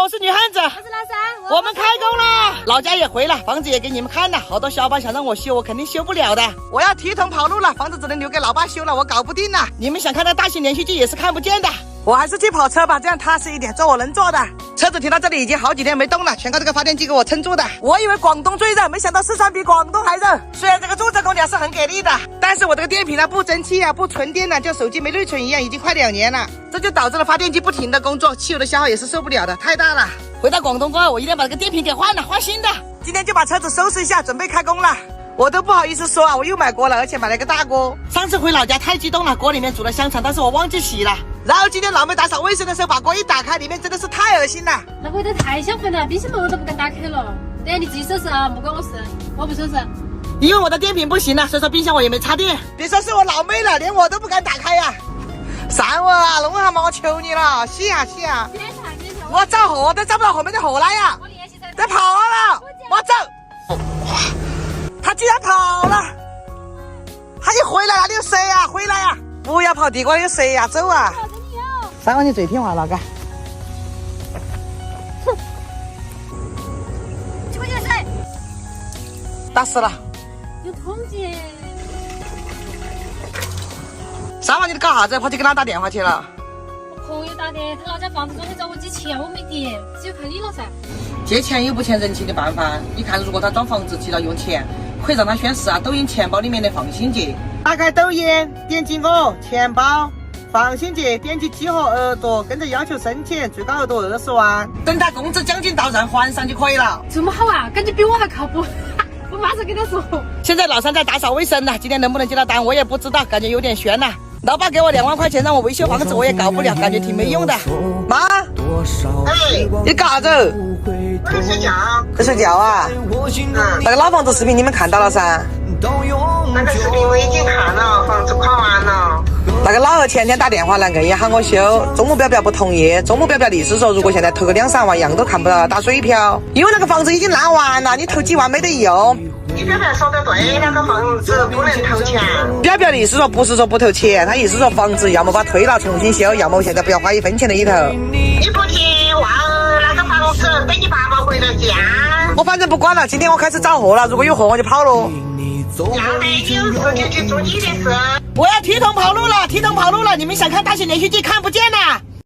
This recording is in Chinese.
我是女汉子，我是老三，我们开工了，老家也回了，房子也给你们看了，好多小伙伴想让我修，我肯定修不了的。我要提桶跑路了，房子只能留给老爸修了，我搞不定了。你们想看的大型连续剧也是看不见的。我还是去跑车吧，这样踏实一点，做我能做的。车子停到这里已经好几天没动了，全靠这个发电机给我撑住的。我以为广东最热，没想到四川比广东还热。虽然这个注册空调是很给力的，但是我这个电瓶呢不争气啊，不纯电了，就手机没内存一样，已经快2年了。这就导致了发电机不停的工作，汽油的消耗也是受不了的，太大了。回到广东过后，我一定要把这个电瓶给换了，换新的。今天就把车子收拾一下，准备开工了。我都不好意思说啊，我又买锅了，而且买了一个大锅。上次回老家太激动了，锅里面煮了香肠，但是我忘记洗了。然后今天老妹打扫卫生的时候，把锅一打开，里面真的是太恶心了。那味道太香喷了，冰箱门我都不敢打开了。等下你自己收拾啊，不关我事，我不收拾。因为我的电瓶不行了，所以说冰箱我也没插电。别说是我老妹了，连我都不敢打开呀。善我啊，弄下嘛，我求你了，洗啊洗啊。我找货都找不到后面的货了呀。我联系在。在跑了，我走。他居然跑了，他一回来那里有谁呀？回来呀！不要跑地瓜，有谁呀？走啊！三万你最听话了，嘎。哼。几块钱水？打死了。有统计。三万你搞啥子？跑去给他打电话去了？我朋友打的，他老家房子装修找我借钱，我没点，只有看你了噻。借钱有不欠人情的办法，你看如果他装房子急了用钱，可以让他宣示啊抖音钱包里面的放心节。打开抖音，点击我钱包放心节，点击激活额度，跟着要求申请，最高额度20万，等他工资奖金到账还上就可以了。这么好啊，感觉比我还靠谱。我马上跟他说。现在老三在打扫卫生了，今天能不能接到单我也不知道，感觉有点悬了。老爸给我2万块钱让我维修房子，我也搞不了，感觉挺没用的。妈，哎，你干啥子？我在睡觉。在睡觉啊？那个老房子视频你们看到了噻？那个视频我已经看了，房子垮完了。那个老二前天打电话来硬要喊我修，中午表表不同意，中午表表的意思说如果现在投个2、3万样都看不到打水漂，因为那个房子已经烂完了，你投几万没得用。你表表说的对，那个房子不能投钱。表表的意思说不是说不投钱，他意思说房子要么把推了重新修，要么现在不要花1分钱的里头。你不听话，那个房子等你爸爸回了家。我反正不管了，今天我开始找货了，如果有货我就跑了。要得，你有事就去做你的事。我要提桶跑路了，提桶跑路了！你们想看大型连续剧看不见了。